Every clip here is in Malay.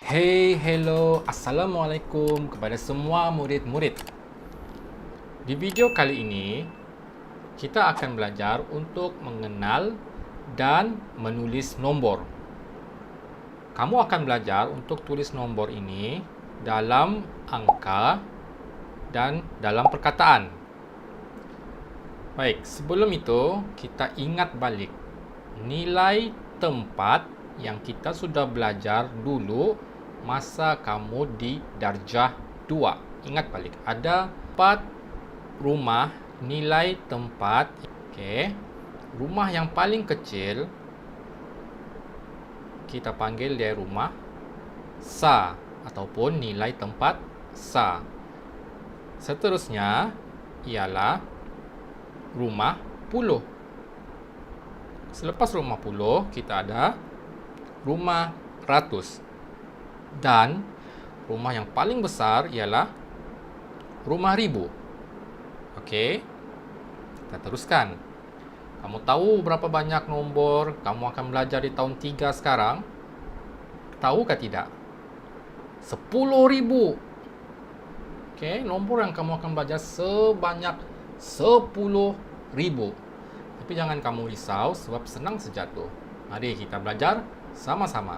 Hello, Assalamualaikum kepada semua murid-murid. Di video kali ini, kita akan belajar untuk mengenal dan menulis nombor. Kamu akan belajar untuk tulis nombor ini dalam angka dan dalam perkataan. Baik, sebelum itu, kita ingat balik nilai tempat yang kita sudah belajar dulu masa kamu di darjah 2. Ingat balik, ada 4 rumah nilai tempat. Okey. Rumah yang paling kecil kita panggil dia rumah sa ataupun nilai tempat sa. Seterusnya ialah rumah puluh. Selepas rumah puluh, kita ada rumah ratus. Dan rumah yang paling besar ialah rumah ribu. Okey. Kita teruskan. Kamu tahu berapa banyak nombor kamu akan belajar di tahun 3 sekarang? Tahukah tidak? 10,000. Okey, nombor yang kamu akan belajar sebanyak 10,000. Tapi jangan kamu risau sebab senang saja tu. Mari kita belajar sama-sama.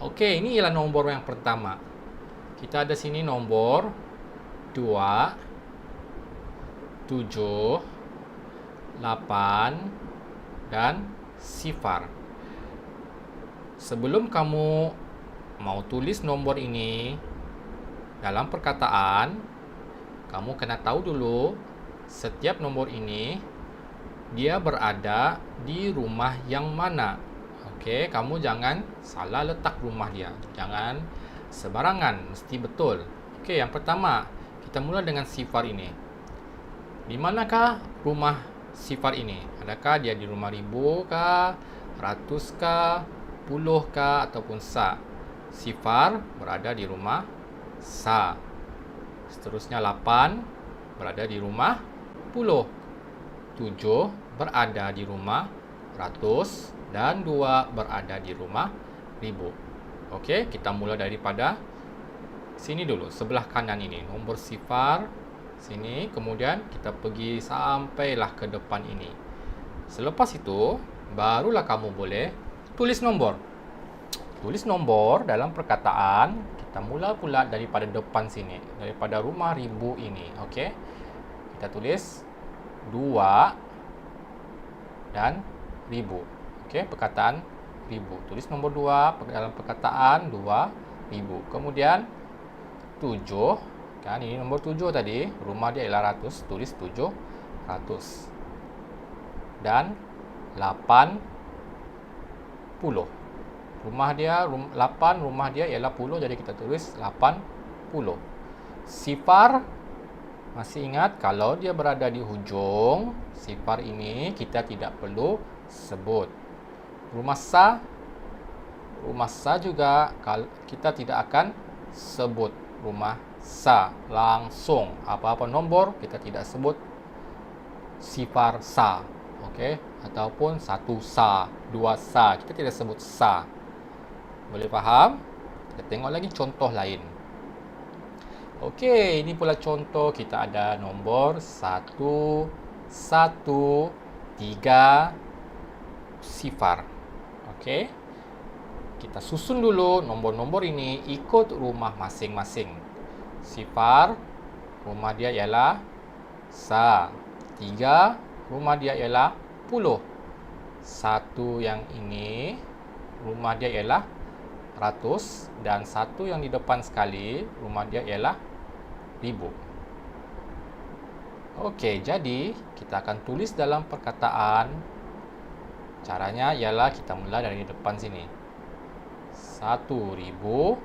Okey, ini ialah nombor yang pertama. Kita ada sini nombor 2, 7, 8, dan sifar. Sebelum kamu mau tulis nombor ini dalam perkataan, kamu kena tahu dulu setiap nombor ini dia berada di rumah yang mana. Okey, kamu jangan salah letak rumah dia. Jangan sembarangan, mesti betul. Okey, yang pertama, kita mula dengan sifar ini. Di manakah rumah sifar ini? Adakah dia di rumah ribu kah, ratus kah, puluh kah, ataupun sa? Sifar berada di rumah sa. Seterusnya 8 berada di rumah puluh. 7 berada di rumah ratus. Dan 2 berada di rumah ribu. Okey, kita mula daripada sini dulu, sebelah kanan ini. Nombor sifar sini, kemudian kita pergi sampailah ke depan ini. Selepas itu, barulah kamu boleh tulis nombor. Tulis nombor dalam perkataan, kita mula pula daripada depan sini, daripada rumah ribu ini. Okey. Kita tulis 2 dan ribu. Okey, perkataan ribu. Tulis nombor 2 dalam perkataan 2,000. Kemudian 7, kan ini nombor 7 tadi, rumah dia ialah ratus, tulis 700. Dan 80. Rumah dia 8, rumah dia ialah 10, jadi kita tulis 80. Sifar, masih ingat kalau dia berada di hujung sifar ini kita tidak perlu sebut. Rumah sa juga kita tidak akan sebut rumah sa langsung. Apa-apa nombor kita tidak sebut sifar sa. Okey, ataupun 1 sa, 2 sa, kita tidak sebut sa. Boleh faham? Kita tengok lagi contoh lain. Okey, ini pula contoh. Kita ada nombor 1, 1, 3 sifar. Okey. Kita susun dulu nombor-nombor ini ikut rumah masing-masing. Sifar, rumah dia ialah sa. 3, rumah dia ialah puluh. 1 yang ini, rumah dia ialah ratus. Dan 1 yang di depan sekali, rumah dia ialah ribu. Okey, jadi kita akan tulis dalam perkataan. Caranya ialah kita mula dari depan sini. 1,000.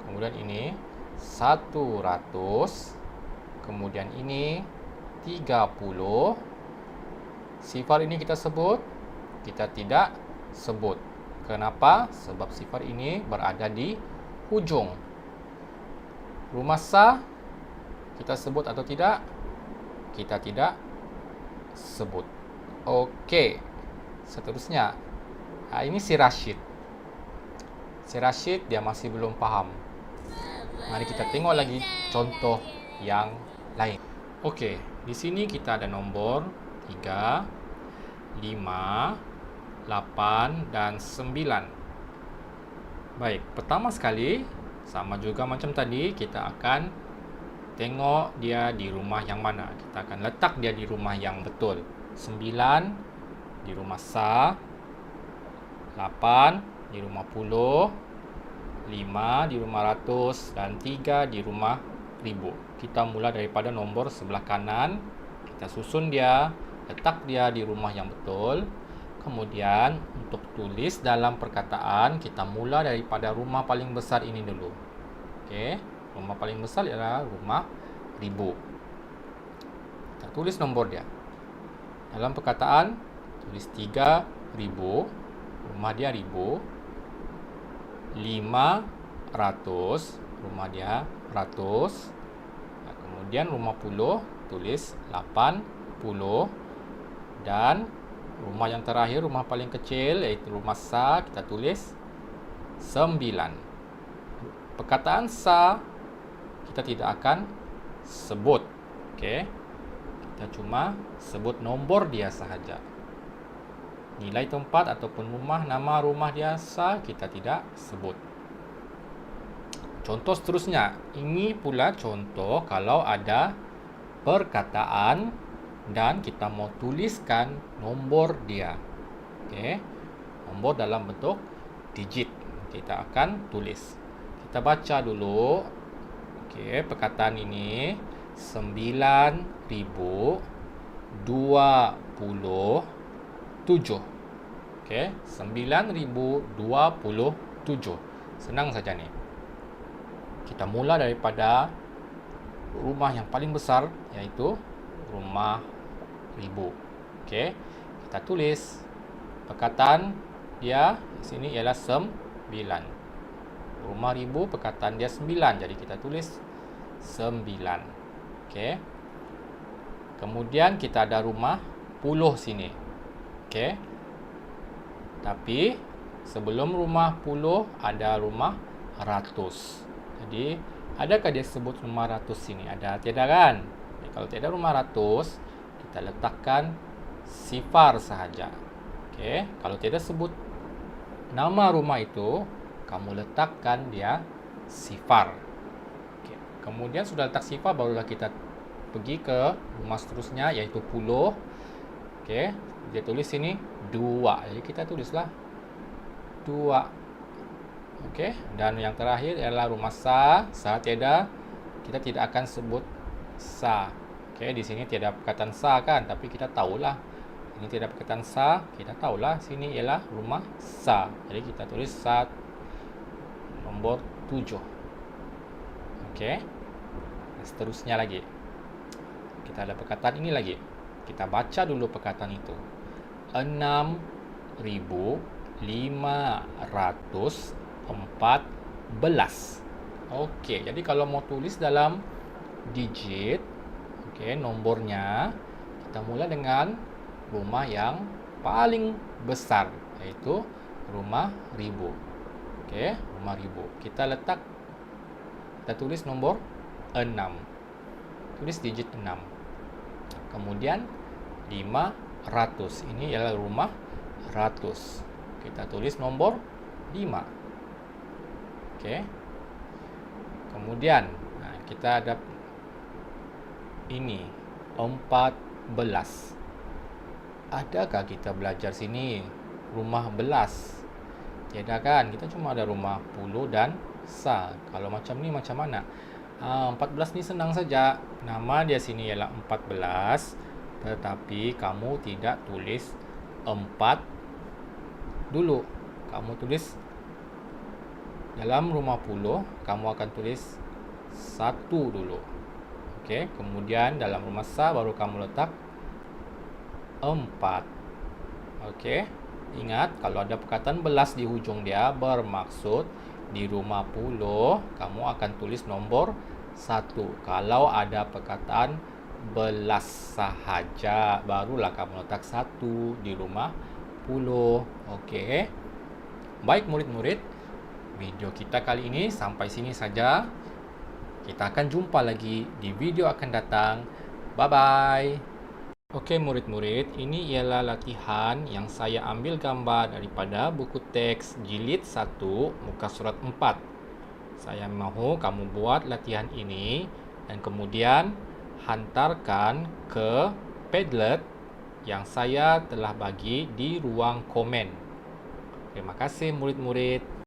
Kemudian ini 100. Kemudian ini 30. Sifar ini kita sebut? Kita tidak sebut. Kenapa? Sebab sifar ini berada di hujung. Rumah sa kita sebut atau tidak? Kita tidak sebut. Okey. Seterusnya, ini si Rashid. Si Rashid dia masih belum faham. Mari kita tengok lagi contoh yang lain. Okey, di sini kita ada nombor 3, 5, 8 dan 9. Baik, pertama sekali sama juga macam tadi, kita akan tengok dia di rumah yang mana. Kita akan letak dia di rumah yang betul. 9 di rumah Sa, 8 di rumah Puluh, 5 di rumah Ratus dan 3 di rumah Ribu. Kita mula daripada nombor sebelah kanan. Kita susun dia, letak dia di rumah yang betul. Kemudian untuk tulis dalam perkataan, kita mula daripada rumah paling besar ini dulu. Okey, rumah paling besar ialah rumah Ribu. Kita tulis nombor dia. Dalam perkataan, tulis 3.000, rumah dia 1000. 500, rumah dia 100. Kemudian rumah Puluh, tulis 80. Dan rumah yang terakhir, rumah paling kecil, iaitu rumah Sa, kita tulis 9. Perkataan Sa kita tidak akan sebut. Okey, kita cuma sebut nombor dia sahaja. Nilai tempat ataupun rumah, nama rumah dia Sa, kita tidak sebut. Contoh seterusnya, ini pula contoh kalau ada perkataan dan kita mau tuliskan nombor dia. Okey, nombor dalam bentuk digit kita akan tulis. Kita baca dulu. Okey, perkataan ini 9.027. Okey, 9.027. Senang saja ni. Kita mula daripada rumah yang paling besar, iaitu rumah Ribu. Okey, kita tulis perkataan dia di sini ialah 9. Rumah Ribu perkataan dia 9, jadi kita tulis 9. Okey. Kemudian kita ada rumah Puluh sini. Okey. Tapi sebelum rumah Puluh ada rumah Ratus. Jadi adakah dia sebut rumah Ratus sini? Ada, tidak kan? Jadi, kalau tidak rumah Ratus, kita letakkan sifar sahaja. Okey. Kalau tidak sebut nama rumah itu, kamu letakkan dia sifar. Okey. Kemudian sudah letak sifar, barulah kita pergi ke rumah seterusnya, iaitu Puluh. Okey, dia tulis sini 2. Jadi kita tulislah 2. Okey, dan yang terakhir ialah rumah Sa. Sa tiada, kita tidak akan sebut Sa. Okey, di sini tiada perkataan Sa kan, tapi kita tahulah ini tidak perkataan Sa, kita tahulah sini ialah rumah Sa. Jadi kita tulis Sa nombor 7. Okey. Seterusnya lagi. Kita ada perkataan ini lagi. Kita baca dulu perkataan itu. 6.514. Okey, jadi kalau mau tulis dalam digit, okey, nombornya kita mula dengan rumah yang paling besar, iaitu rumah Ribu. Okey, rumah Ribu. Kita tulis nombor 6. Tulis digit 6. Kemudian 500. Ini ialah rumah Ratus. Kita tulis nombor 5. Okey. Kemudian kita ada ini 14. Adakah kita belajar sini rumah belas? Tiada kan? Kita cuma ada rumah Puluh dan Sa. Kalau macam ni macam mana? 14 ni senang saja. Nama dia sini ialah 14, tetapi kamu tidak tulis 4 dulu. Kamu tulis dalam rumah Puluh, kamu akan tulis 1 dulu. Okey, kemudian dalam rumah Sa baru kamu letak 4. Okey, ingat kalau ada perkataan belas di hujung dia, bermaksud di rumah Puluh kamu akan tulis nombor 1. Kalau ada perkataan belas sahaja, barulah kamu letak 1 di rumah Puluh. Okey. Baik murid-murid, Video kita kali ini sampai sini saja. Kita akan jumpa lagi di video akan datang. Bye-bye. Okey murid-murid, ini ialah latihan yang saya ambil gambar daripada buku teks jilid 1 muka surat 4. Saya mahu kamu buat latihan ini dan kemudian hantarkan ke Padlet yang saya telah bagi di ruang komen. Terima kasih murid-murid.